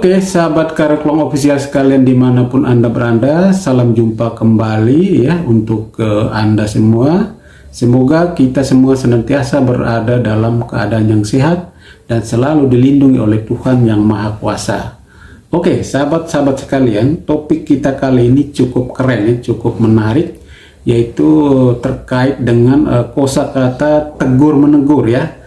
Oke, sahabat Kareklong Official sekalian dimanapun Anda berada, salam jumpa kembali ya untuk Anda semua. Semoga kita semua senantiasa berada dalam keadaan yang sehat dan selalu dilindungi oleh Tuhan Yang Maha Kuasa. Oke, sahabat-sahabat sekalian, topik kita kali ini cukup keren ya, cukup menarik, yaitu terkait dengan kosakata tegur menegur ya.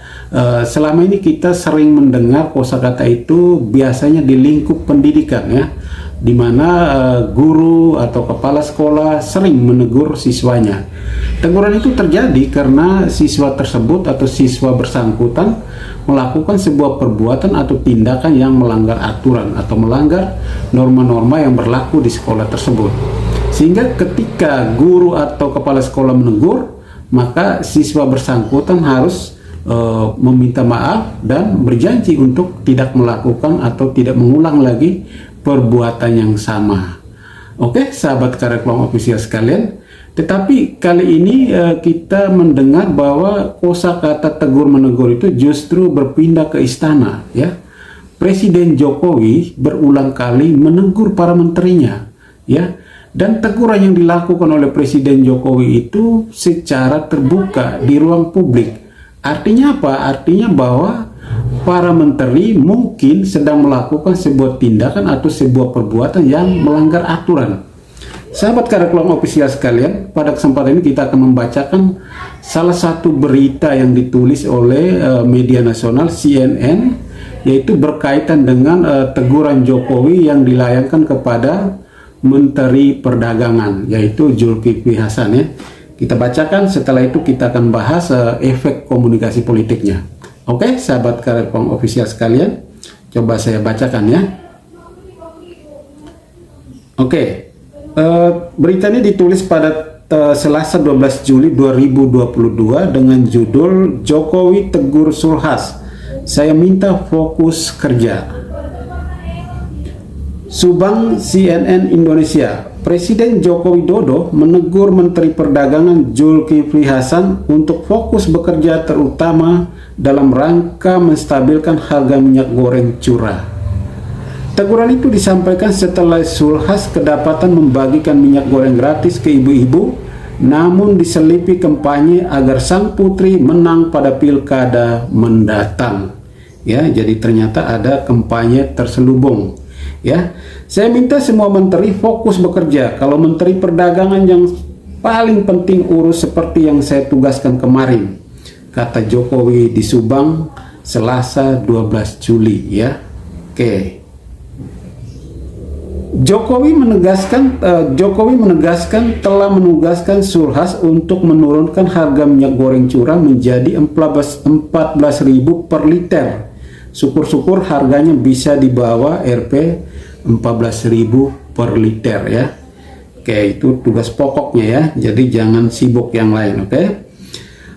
Selama ini kita sering mendengar kosakata itu biasanya di lingkup pendidikan ya, di mana guru atau kepala sekolah sering menegur siswanya. Teguran itu terjadi karena siswa tersebut atau siswa bersangkutan melakukan sebuah perbuatan atau tindakan yang melanggar aturan atau melanggar norma-norma yang berlaku di sekolah tersebut. Sehingga ketika guru atau kepala sekolah menegur, maka siswa bersangkutan harus meminta maaf dan berjanji untuk tidak melakukan atau tidak mengulang lagi perbuatan yang sama. Oke, sahabat Kareklong Official sekalian, tetapi kali ini kita mendengar bahwa kosakata tegur menegur itu justru berpindah ke istana ya. Presiden Jokowi berulang kali menegur para menterinya ya. Dan teguran yang dilakukan oleh Presiden Jokowi itu secara terbuka di ruang publik. Artinya apa? Artinya bahwa para menteri mungkin sedang melakukan sebuah tindakan atau sebuah perbuatan yang melanggar aturan. Sahabat Kareklong Official sekalian, pada kesempatan ini kita akan membacakan salah satu berita yang ditulis oleh media nasional CNN, yaitu berkaitan dengan teguran Jokowi yang dilayangkan kepada Menteri Perdagangan, yaitu Zulkifli Hasan ya. Kita bacakan, setelah itu kita akan bahas efek komunikasi politiknya. Oke, sahabat Kareklong Official sekalian, coba saya bacakan ya. Oke, berita ini ditulis pada Selasa 12 Juli 2022 dengan judul Jokowi tegur Zulhas, saya minta fokus kerja. Subang CNN Indonesia. Presiden Joko Widodo menegur Menteri Perdagangan Zulkifli Hasan untuk fokus bekerja terutama dalam rangka menstabilkan harga minyak goreng curah. Teguran itu disampaikan setelah Zulhas kedapatan membagikan minyak goreng gratis ke ibu-ibu, namun diselipi kampanye agar sang putri menang pada pilkada mendatang. Ya, jadi ternyata ada kampanye terselubung. Ya, saya minta semua menteri fokus bekerja. Kalau Menteri Perdagangan yang paling penting urus seperti yang saya tugaskan kemarin, kata Jokowi di Subang Selasa 12 Juli ya. Oke. Jokowi menegaskan telah menugaskan Zulhas untuk menurunkan harga minyak goreng curah menjadi 14.000 per liter. Syukur-syukur harganya bisa di bawah Rp 14.000 per liter ya. Oke, itu tugas pokoknya ya. Jadi jangan sibuk yang lain, oke?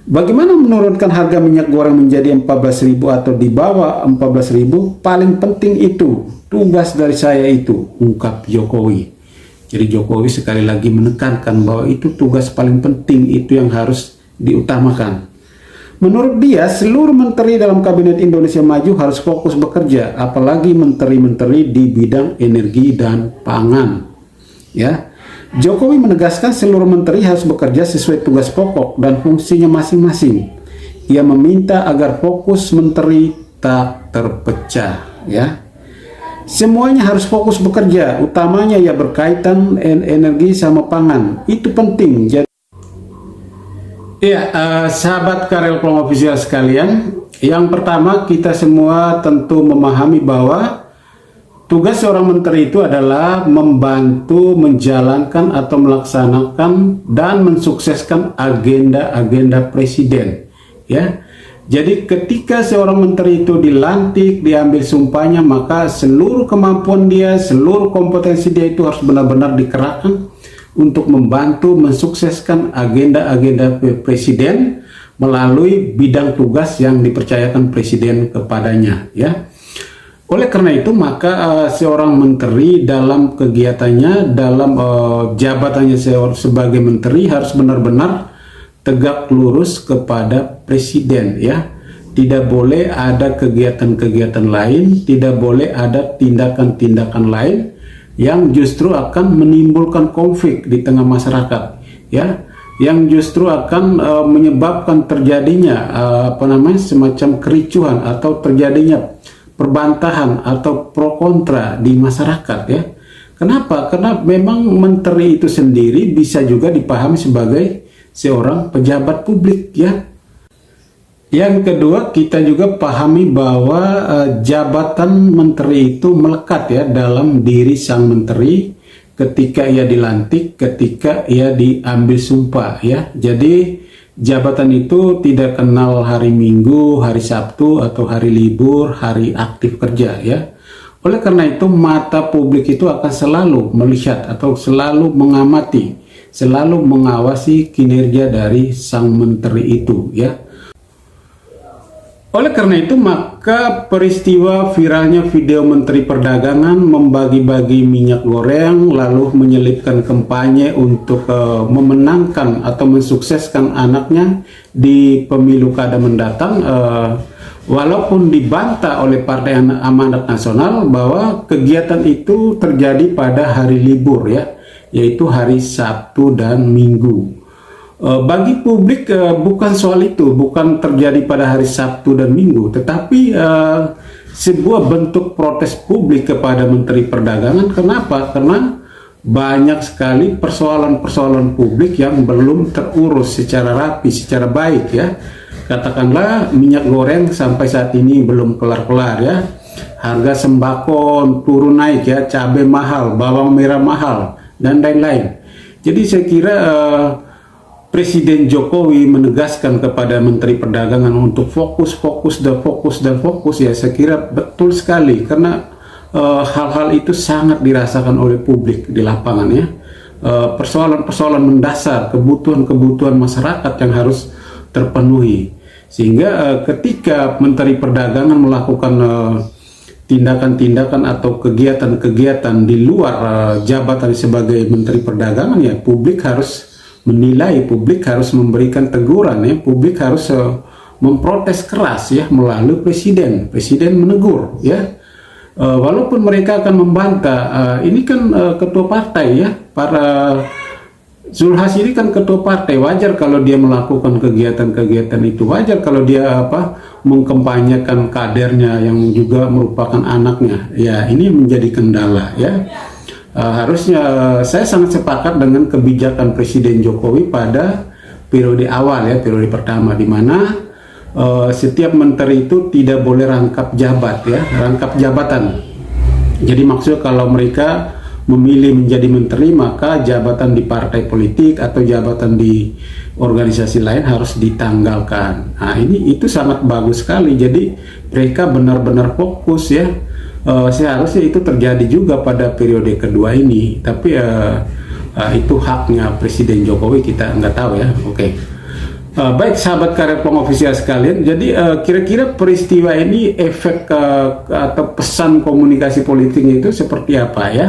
Bagaimana menurunkan harga minyak goreng menjadi 14.000 atau di bawah 14.000? Paling penting itu tugas dari saya itu, ungkap Jokowi. Jadi Jokowi sekali lagi menekankan bahwa itu tugas paling penting, itu yang harus diutamakan. Menurut dia, seluruh menteri dalam Kabinet Indonesia Maju harus fokus bekerja, apalagi menteri-menteri di bidang energi dan pangan. Ya, Jokowi menegaskan seluruh menteri harus bekerja sesuai tugas pokok dan fungsinya masing-masing. Ia meminta agar fokus menteri tak terpecah. Ya, semuanya harus fokus bekerja, utamanya ya berkaitan energi sama pangan. Itu penting. Jadi ya, sahabat Kareklong Official sekalian, yang pertama kita semua tentu memahami bahwa tugas seorang menteri itu adalah membantu menjalankan atau melaksanakan dan mensukseskan agenda-agenda presiden. Ya, jadi ketika seorang menteri itu dilantik, diambil sumpahnya, maka seluruh kemampuan dia, seluruh kompetensi dia itu harus benar-benar dikerahkan untuk membantu mensukseskan agenda-agenda presiden melalui bidang tugas yang dipercayakan presiden kepadanya ya. Oleh karena itu maka seorang menteri dalam kegiatannya, dalam jabatannya sebagai menteri harus benar-benar tegak lurus kepada presiden ya. tidak boleh ada kegiatan-kegiatan lain, tidak boleh ada tindakan-tindakan lain yang justru akan menimbulkan konflik di tengah masyarakat, ya, yang justru akan menyebabkan terjadinya semacam kericuhan atau terjadinya perbantahan atau pro kontra di masyarakat, ya. Kenapa? Karena memang menteri itu sendiri bisa juga dipahami sebagai seorang pejabat publik, ya. Yang kedua, kita juga pahami bahwa jabatan menteri itu melekat, ya, dalam diri sang menteri ketika ia dilantik, ketika ia diambil sumpah, ya. Jadi jabatan itu tidak kenal hari Minggu, hari Sabtu, atau hari libur, hari aktif kerja, ya. Oleh karena itu, mata publik itu akan selalu melihat atau selalu mengamati, selalu mengawasi kinerja dari sang menteri itu, ya. Oleh karena itu, maka peristiwa viralnya video Menteri Perdagangan membagi-bagi minyak goreng lalu menyelipkan kampanye untuk memenangkan atau mensukseskan anaknya di pemilu kada mendatang, walaupun dibantah oleh Partai Amanat Nasional bahwa kegiatan itu terjadi pada hari libur, ya, yaitu hari Sabtu dan Minggu. Bagi publik bukan soal itu, bukan terjadi pada hari Sabtu dan Minggu, tetapi sebuah bentuk protes publik kepada Menteri Perdagangan. Kenapa? Karena banyak sekali persoalan-persoalan publik yang belum terurus secara rapi, secara baik, ya. Katakanlah minyak goreng sampai saat ini belum kelar-kelar, ya. Harga sembako turun naik, ya, cabai mahal, bawang merah mahal, dan lain-lain. Jadi saya kira Presiden Jokowi menegaskan kepada Menteri Perdagangan untuk fokus, ya, saya kira betul sekali, karena hal-hal itu sangat dirasakan oleh publik di lapangan, ya. Persoalan-persoalan mendasar, kebutuhan-kebutuhan masyarakat yang harus terpenuhi, sehingga ketika Menteri Perdagangan melakukan tindakan-tindakan atau kegiatan-kegiatan di luar jabatan sebagai Menteri Perdagangan, ya, publik harus menilai, publik harus memberikan teguran, ya, publik harus memprotes keras, ya, melalui presiden menegur, ya. Walaupun mereka akan membantah, ini kan ketua partai, ya, para Zulhas ini kan ketua partai, wajar kalau dia melakukan kegiatan-kegiatan itu, wajar kalau dia mengkampanyekan kadernya yang juga merupakan anaknya, ya. Ini menjadi kendala, ya. Harusnya saya sangat sepakat dengan kebijakan Presiden Jokowi pada periode awal, ya, periode pertama, di mana setiap menteri itu tidak boleh rangkap jabatan. Jadi maksud kalau mereka memilih menjadi menteri, maka jabatan di partai politik atau jabatan di organisasi lain harus ditanggalkan. Nah, itu sangat bagus sekali. Jadi mereka benar-benar fokus, ya. Seharusnya itu terjadi juga pada periode kedua ini, tapi itu haknya Presiden Jokowi, kita nggak tahu, ya. Oke. Baik sahabat Karir Pengofisial sekalian, jadi kira-kira peristiwa ini efek atau pesan komunikasi politiknya itu seperti apa, ya?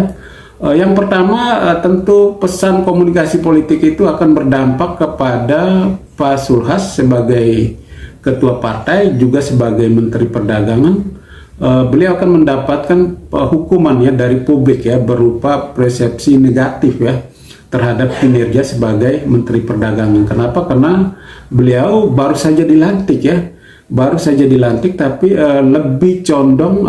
Yang pertama, tentu pesan komunikasi politik itu akan berdampak kepada Pak Zulhas sebagai ketua partai, juga sebagai Menteri Perdagangan. Beliau akan mendapatkan hukuman, ya, dari publik, ya, berupa persepsi negatif, ya, terhadap kinerja sebagai Menteri Perdagangan. Kenapa? Karena beliau baru saja dilantik, ya, tapi lebih condong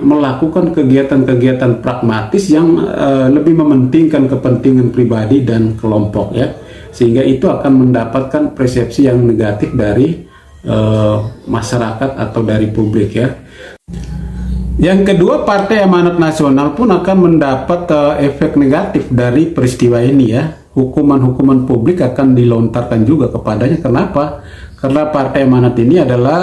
melakukan kegiatan-kegiatan pragmatis yang lebih mementingkan kepentingan pribadi dan kelompok, ya, sehingga itu akan mendapatkan persepsi yang negatif dari masyarakat atau dari publik, ya. Yang kedua, Partai Amanat Nasional pun akan mendapat efek negatif dari peristiwa ini, ya. Hukuman-hukuman publik akan dilontarkan juga kepadanya. Kenapa? Karena Partai Amanat ini adalah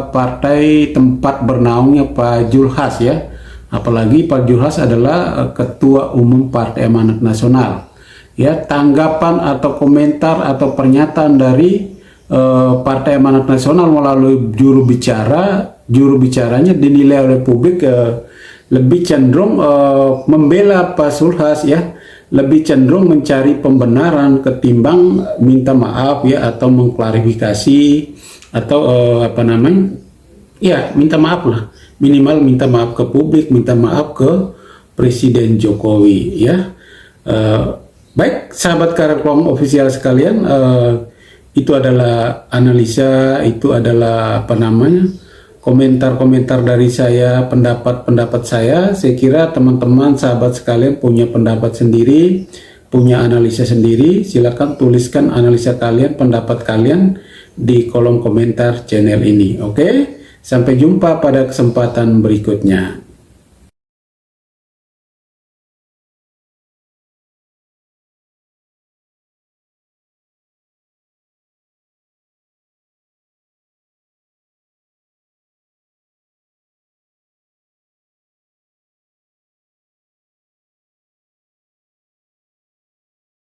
partai tempat bernaungnya Pak Zulhas, ya. Apalagi Pak Zulhas adalah Ketua Umum Partai Amanat Nasional, ya. Tanggapan atau komentar atau pernyataan dari Partai Amanat Nasional melalui juru bicaranya dinilai oleh publik lebih cenderung membela Pak Zulhas, ya, lebih cenderung mencari pembenaran ketimbang minta maaf, ya, atau mengklarifikasi atau apa namanya, ya minta maaf lah, minimal minta maaf ke publik, minta maaf ke Presiden Jokowi ya. Baik sahabat Kareklong official sekalian, itu adalah analisa, itu adalah apa namanya, komentar-komentar dari saya, pendapat-pendapat saya. Saya kira teman-teman sahabat sekalian punya pendapat sendiri, punya analisa sendiri. Silakan tuliskan analisa kalian, pendapat kalian di kolom komentar channel ini. Oke, sampai jumpa pada kesempatan berikutnya.